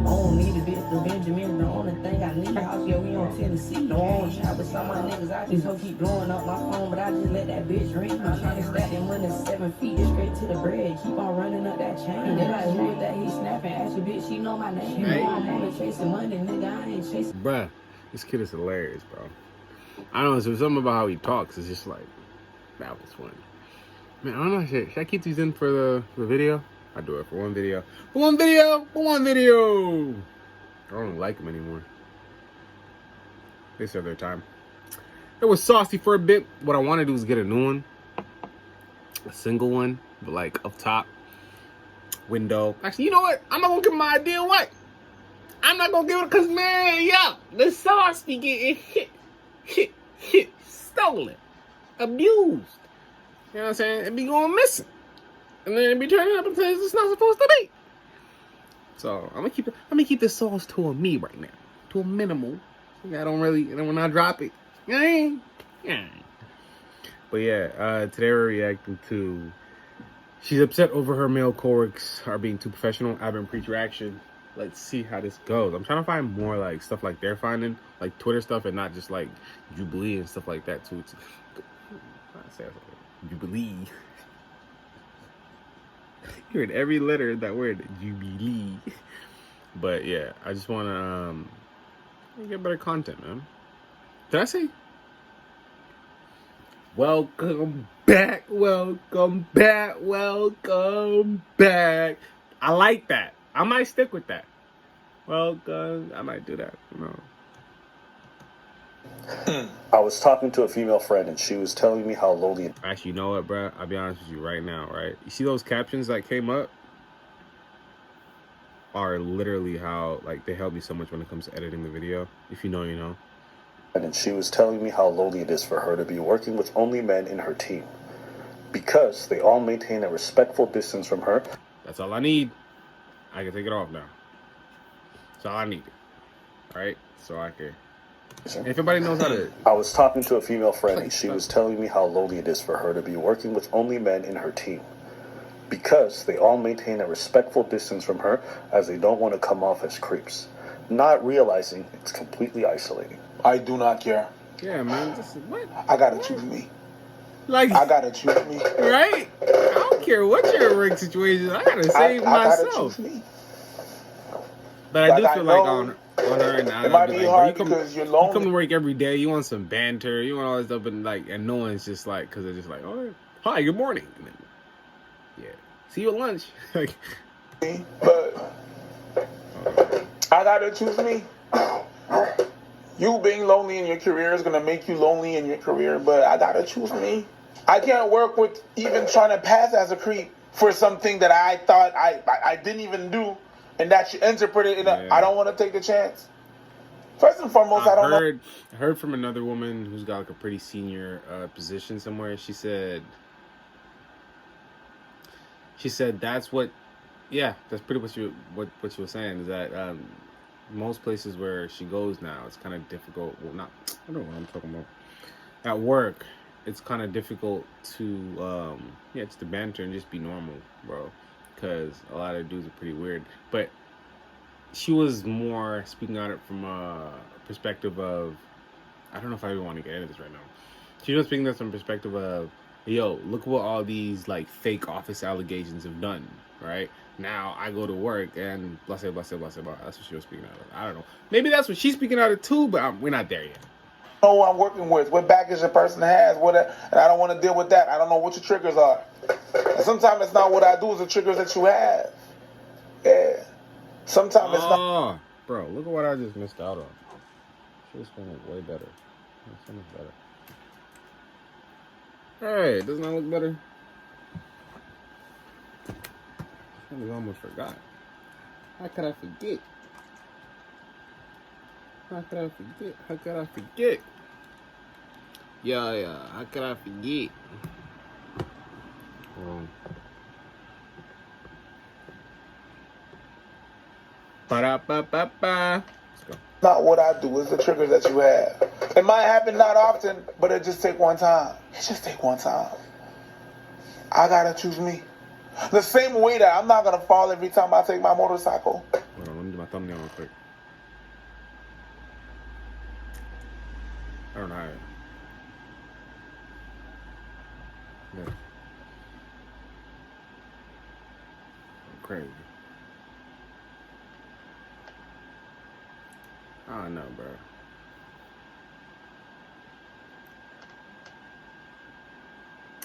don't need a bitch to Benjamin. The only thing I need house, yeah, we on Tennessee. No on chat with some of my niggas. I just hope keep blowing up my phone, but I just let that bitch ring. I'm trying to stack them money 7 feet straight to the bread. Keep on running up that chain. They like, who is that? He snapping. Ask your bitch, she know my name. She know I'm only chasing money, nigga. I ain't chasing. Bruh, this kid is hilarious, bro. I don't know, there's something about how he talks. It's just like, that was funny. Man, I don't know, should I keep these in for the video? I do it for one video. For one video! For one video! I don't like them anymore. They serve their time. It was saucy for a bit. What I want to do is get a new one. A single one, but like up top. Window. Actually, you know what? I'm not going to give my idea away. I'm not going to give it, because man, yeah, the sauce be getting hit, stolen, abused. You know what I'm saying? It be going missing. And then it be turning up in places it's not supposed to be. So I'm gonna keep the sauce to a me right now. To a minimal. I don't really, when I drop it. Yeah. But yeah, today we're reacting to, she's upset over her male coworkers are being too professional. I've been reaction. Let's see how this goes. I'm trying to find more like stuff like they're finding, like Twitter stuff, and not just like Jubilee and stuff like that too. Jubilee. You heard every letter in that word, Jubilee. But yeah, I just want to get better content, man. Did I say? Welcome back, welcome back, welcome back. I like that. I might stick with that. Welcome. I might do that. No. I was talking to a female friend and she was telling me how lonely. Actually, you know what, bro? I'll be honest with you right now, right? You see those captions that came up? Are literally how, like, they help me so much when it comes to editing the video. If you know, you know. And she was telling me how lonely it is for her to be working with only men in her team. Because they all maintain a respectful distance from her. That's all I need. I can take it off now. That's all I need. Alright? So I can... And if anybody knows how to... I was talking to a female friend and she was telling me how lonely it is for her to be working with only men in her team. Because they all maintain a respectful distance from her as they don't want to come off as creeps. Not realizing it's completely isolating. I do not care. Yeah, man. This is, what? I gotta choose me. Like... I gotta choose me. Right? I don't care what your rig situation is. I gotta save myself. I gotta choose me. But I do feel like on her and I, it might be like, hard bro, because you're lonely. You come to work every day, you want some banter, you want all this stuff, and like, and no one's just like, because they're just like, oh, hi, good morning, and then, yeah, see you at lunch. Like, but I gotta choose me. You being lonely in your career is gonna make you lonely in your career, but I gotta choose me. I can't work with even trying to pass as a creep for something that I thought I didn't even do. And that you interpret it in a, I don't want to take the chance. First and foremost, I heard from another woman who's got like a pretty senior position somewhere. She said that's what, yeah, that's pretty much what she was saying, is that most places where she goes now, it's kind of difficult. Well, not, I don't know what I'm talking about. At work, it's kind of difficult to, yeah, just to banter and just be normal, bro. Because a lot of dudes are pretty weird. But she was more speaking on it from a perspective of, I don't know if I even want to get into this right now. She was speaking from a perspective of, yo, look what all these like fake office allegations have done, right? Now I go to work and blah, blah, blah, blah, blah. That's what she was speaking out of. I don't know. Maybe that's what she's speaking out of too, but we're not there yet. I know who I'm working with, what baggage a person has, and I don't want to deal with that. I don't know what your triggers are. And sometimes it's not what I do, it's the triggers that you have. Yeah. Sometimes it's not. Bro, look at what I just missed out on. Should have spent it way better. So much better. Hey, doesn't that look better? I almost forgot. How could I forget? How could I forget? Yeah. How could I forget? Ba-da-ba-ba-ba. Let's go. Not what I do, it's the triggers that you have. It might happen not often, but it just take one time. It just take one time. I gotta choose me. The same way that I'm not gonna fall every time I take my motorcycle. Hold on, let me do my thumbnail Yeah. Crazy. I don't know, bro.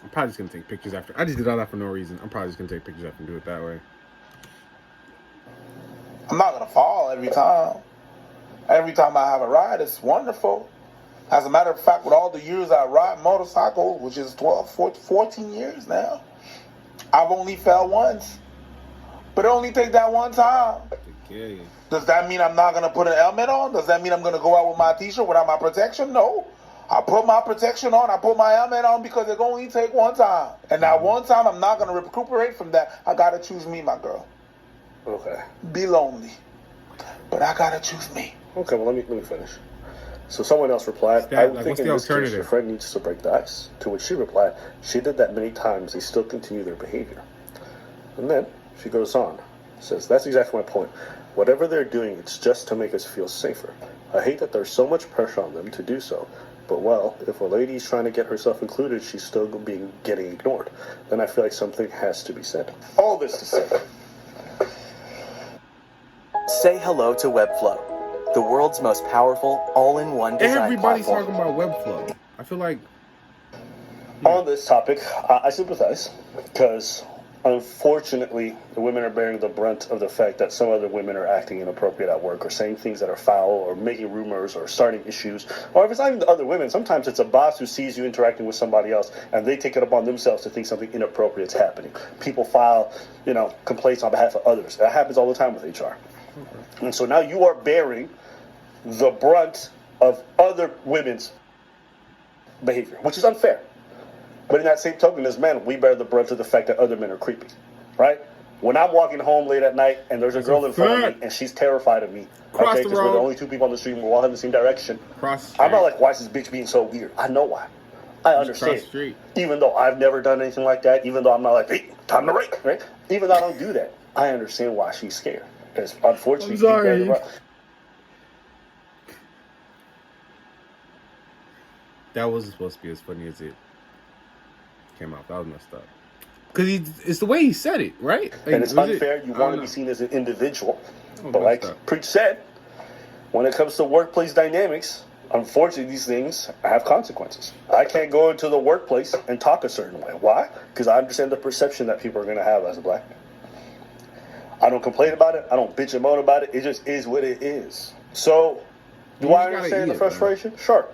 I'm probably just gonna take pictures after. I just did all that for no reason. I'm probably just gonna take pictures after and do it that way. I'm not gonna fall every time. Every time I have a ride, it's wonderful. As a matter of fact, with all the years I ride motorcycles, which is 12, 14 years now, I've only fell once. But it only takes that one time. Yeah. Does that mean I'm not going to put an helmet on? Does that mean I'm going to go out with my t-shirt without my protection? No. I put my protection on. I put my helmet on because it only take one time. And that one time, I'm not going to recuperate from that. I got to choose me, my girl. Okay. Be lonely. But I got to choose me. Okay, well, let me finish. So someone else replied, I would think in this case your friend needs to break the ice. To which she replied, she did that many times, they still continue their behavior. And then she goes on, says, that's exactly my point. Whatever they're doing, it's just to make us feel safer. I hate that there's so much pressure on them to do so. But well, if a lady's trying to get herself included, she's still getting ignored. Then I feel like something has to be said. All this to say. Say hello to Webflow, the world's most powerful all-in-one design Everybody's platform. talking about Webflow. I feel like On this topic, I sympathize because unfortunately the women are bearing the brunt of the fact that some other women are acting inappropriate at work or saying things that are foul or making rumors or starting issues. Or if it's not even the other women, sometimes it's a boss who sees you interacting with somebody else and they take it upon themselves to think something inappropriate is happening. People file, complaints on behalf of others. That happens all the time with HR. And so now you are bearing the brunt of other women's behavior, which is unfair. But in that same token, as men, we bear the brunt of the fact that other men are creepy, right? When I'm walking home late at night and there's a girl in front of me and she's terrified of me, okay, because we're the only two people on the street and we're all in the same direction, I'm not like, why is this bitch being so weird? I know why. I understand. Even though I've never done anything like that, even though I'm not like, hey, time to rake, right? Even though I don't do that, I understand why she's scared. Because unfortunately, I'm sorry. That wasn't supposed to be as funny as it came out. That was messed up. Because it's the way he said it, right? Like, and it's unfair. You want to be seen as an individual. But like Preach said, when it comes to workplace dynamics, unfortunately, these things have consequences. I can't go into the workplace and talk a certain way. Why? Because I understand the perception that people are going to have as a black man. I don't complain about it. I don't bitch and moan about it. It just is what it is. So, do I understand the frustration? Man. Sure.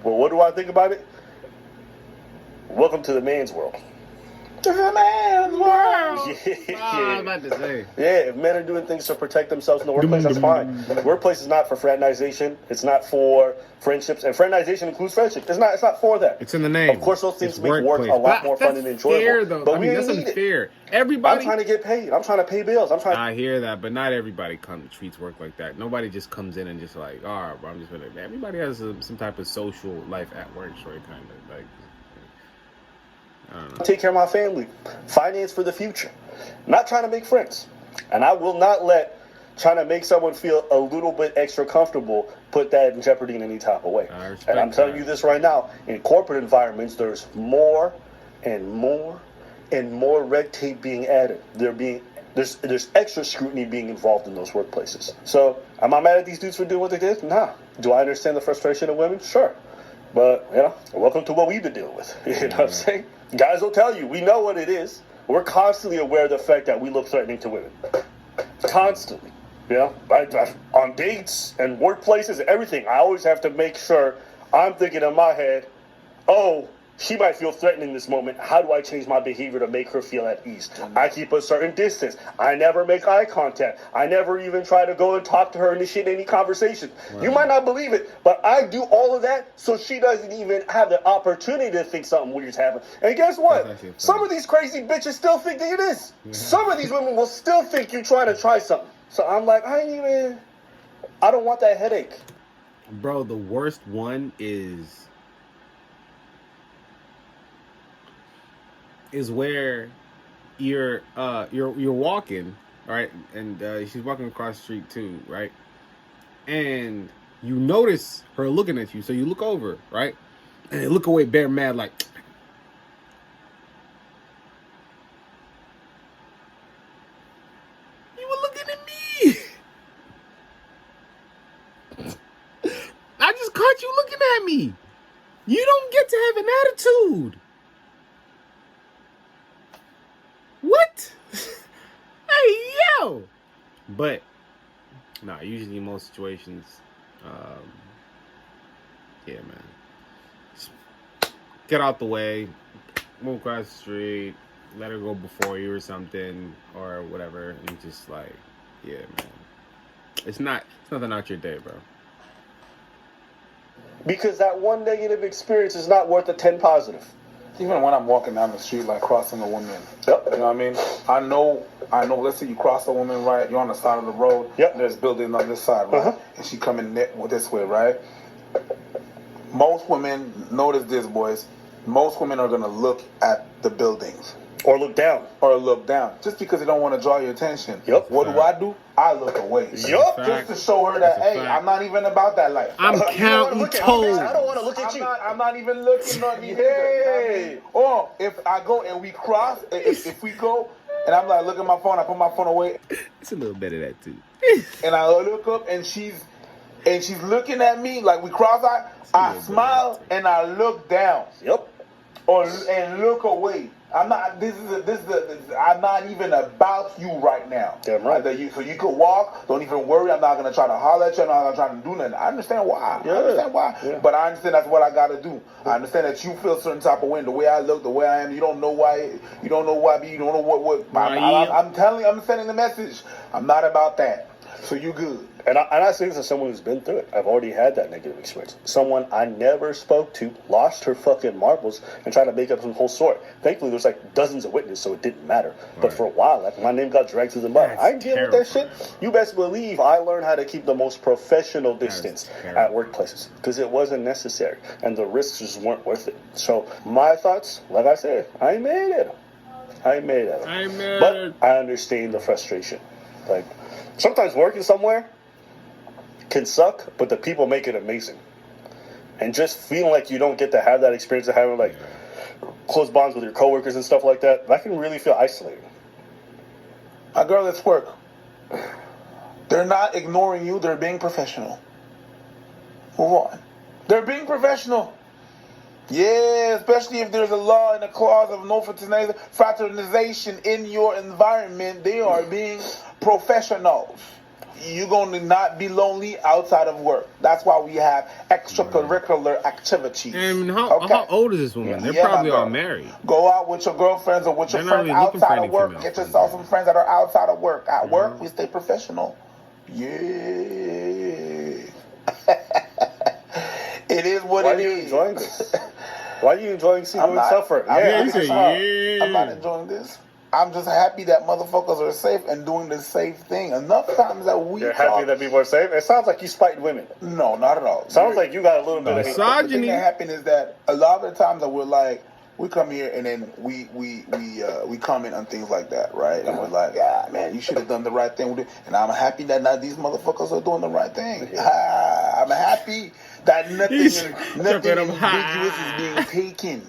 Well, what do I think about it? Welcome to the man's world. To the man's world. Yeah. I was about to say. Yeah, if men are doing things to protect themselves in the workplace, that's fine. Workplace is not for fraternization. It's not for friendships, and fraternization includes friendship. It's not for that. It's in the name. Of course, those things make work a lot more fun and enjoyable. Fair, though. But that's unfair. Everybody. I'm trying to get paid. I'm trying to pay bills. I hear that, but not everybody treats work like that. Nobody just comes in and just like, all right, bro, I'm just gonna. Everybody has some type of social life at work, right? Kind of like. I don't know. Take care of my family. Finance for the future. I'm not trying to make friends. And I will not let trying to make someone feel a little bit extra comfortable put that in jeopardy in any type of way. And I'm telling you this right now. In corporate environments, there's more and more and more red tape being added. There's extra scrutiny being involved in those workplaces. So, am I mad at these dudes for doing what they did? Nah. Do I understand the frustration of women? Sure. But, welcome to what we've been dealing with. You know what I'm saying? Guys will tell you, we know what it is. We're constantly aware of the fact that we look threatening to women. Constantly. On dates and workplaces, everything. I always have to make sure I'm thinking in my head, oh, she might feel threatened in this moment. How do I change my behavior to make her feel at ease? I keep a certain distance. I never make eye contact. I never even try to go and talk to her, initiate any conversation. Wow. You might not believe it, but I do all of that so she doesn't even have the opportunity to think something weird's happening. And guess what? Some of these crazy bitches still think that it is. Yeah. Some of these women will still think you're trying to try something. So I'm like, I don't want that headache. Bro, the worst one is where you're walking, right? And she's walking across the street too, right? And you notice her looking at you, so you look over, right? And they look away bare mad like, Exactly. You don't get to have an attitude. What? Hey, yo. But, nah, usually in most situations, yeah, man. Just get out the way, move across the street, let her go before you or something, or whatever, and just like, yeah, man. It's nothing out your day, bro. Because that one negative experience is not worth the 10 positive. Even when I'm walking down the street, like crossing a woman. Yep. You know what I mean? I know. Let's say you cross a woman, right? You're on the side of the road. Yep. There's building on this side, right? Uh-huh. And she coming this way, right? Most women, notice this, boys. Most women are gonna look at the buildings Or look down. or look down, just because they don't want to draw your attention. Yep. What do? I look away. Yup. Just to show her that, That's a hey, fact. I'm not even about that life. I'm You don't wanna counting look at me, toes. bitch. I don't want to look at you. I'm not even looking at me. Hey. Or if I go and we cross, if we go and I'm like, look at my phone, I put my phone away It's a little bit of that too. and I look up and she's looking at me like we cross eye, I smile and I look down Yep. and look away. I'm not. I'm not even about you right now. Damn right. So you could walk. Don't even worry. I'm not gonna try to holler at you. I'm not gonna try to do nothing. I understand why. Yeah. I understand why. Yeah. But I understand that's what I gotta do. I understand that you feel a certain type of way. The way I look, the way I am. You don't know why. You don't know why. You don't know what. I'm telling. I'm sending the message. I'm not about that. So you good. And I say this as someone who's been through it. I've already had that negative experience. Someone I never spoke to lost her fucking marbles and tried to make up some whole story. Thankfully, there's like dozens of witnesses, so it didn't matter. But for a while, like my name got dragged through the mud. That's I ain't dealing with that shit. terrifying. You best believe I learned how to keep the most professional distance terrible. at workplaces because it wasn't necessary and the risks just weren't worth it. So my thoughts, like I said, I made it. But I understand the frustration. Like sometimes working somewhere can suck, but the people make it amazing. And just feeling like you don't get to have that experience of having like close bonds with your coworkers and stuff like that, that can really feel isolating. My girl, let's work. They're not ignoring you. They're being professional. Move on. They're being professional. Yeah, especially if there's a law and a clause of no fraternization in your environment, they are being professionals. You're going to not be lonely outside of work. That's why we have extracurricular activities. And how old is this woman? They're probably my all girl. marry. Go out with your girlfriends or with your They're not friends really looking for outside any of work. female Get friends, yourself yeah. some friends that are outside of work. At work, we stay professional. Yeah. It is what Why it are you is. enjoying this? Why are you enjoying seeing I'm women not- suffer? I'm Yeah, not- you say, I'm not yeah. enjoying this. I'm just happy that motherfuckers are safe and doing the safe thing. Enough times that we You're happy talk. that people are safe? It sounds like you spite women. No, not at all. Sounds like you got a little bit of hate. The thing Misogyny. that happened is that a lot of the times that we're like, we come here and then we comment on things like that, right? And we're like, yeah, man, you should have done the right thing with it. And I'm happy that now these motherfuckers are doing the right thing. I'm happy that nothing ambiguous is being taken.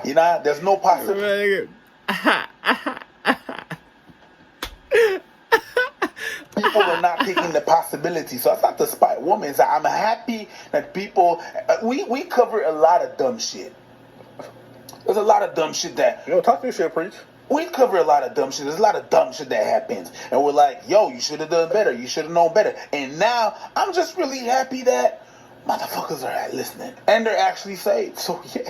You know, there's no possibility. People are not taking the possibility. So it's not to spite women. So I'm happy that people, we cover a lot of dumb shit. There's a lot of dumb shit that, You know, talk your shit, preach. we cover a lot of dumb shit. There's a lot of dumb shit that happens. And we're like, yo, you should have done better. You should have known better. And now I'm just really happy that motherfuckers are listening. And they're actually saved. So yeah.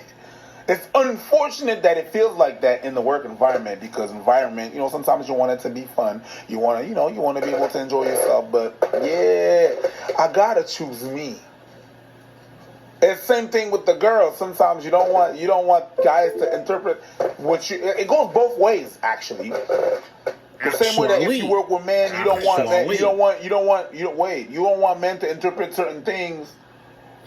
It's unfortunate that it feels like that in the work environment because environment, you know, sometimes you want it to be fun. You want to, you know, you want to be able to enjoy yourself. But yeah, I gotta choose me. It's the same thing with the girls. Sometimes you don't want guys to interpret what you. It goes both ways, actually. The same way that if you work with men, you don't want men. You don't want men to interpret certain things,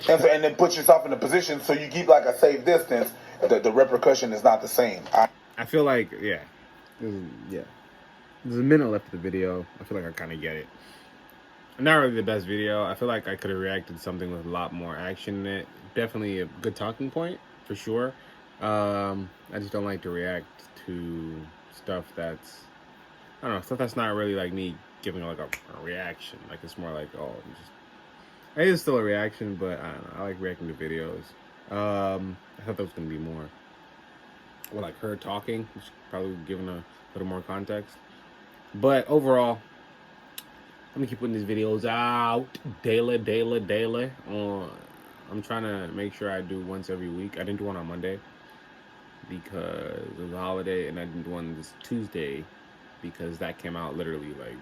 and then put yourself in a position so you keep like a safe distance. The repercussion is not the same. I feel like, yeah. There's a minute left of the video. I feel like I kind of get it. Not really the best video. I feel like I could have reacted to something with a lot more action in it. Definitely a good talking point, for sure. I just don't like to react to stuff that's, I don't know, stuff that's not really like me giving like a reaction. Like it's more like, oh, It is still a reaction, but I don't know. I like reacting to videos. I thought there was gonna be more. Well, like her talking, which probably giving a little more context. But overall, I'm gonna keep putting these videos out daily. I'm trying to make sure I do once every week. I didn't do one on Monday because it was a holiday, and I didn't do one this Tuesday because that came out literally like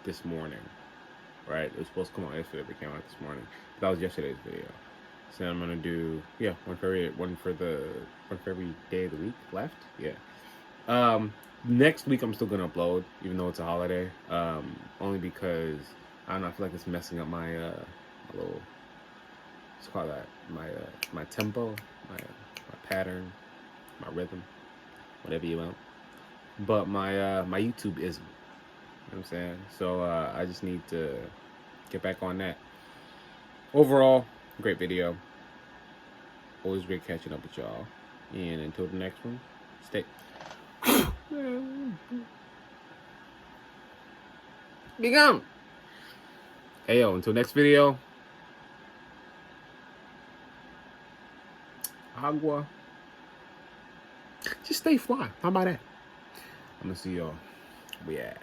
this morning. Right? It was supposed to come out yesterday, but it came out this morning. But that was yesterday's video. So I'm gonna do one for every day of the week left. Yeah. Next week I'm still gonna upload, even though it's a holiday. Only because I don't know. I feel like it's messing up my little. Let's call that my tempo, my pattern, my rhythm, whatever you want. But my YouTube isn't. You know what I'm saying? So I just need to get back on that. Overall, great video. Always great catching up with y'all. And until the next one, stay. Be gone. Hey yo, until next video. Agua. Just stay fly. How about that? I'm gonna see y'all. Yeah.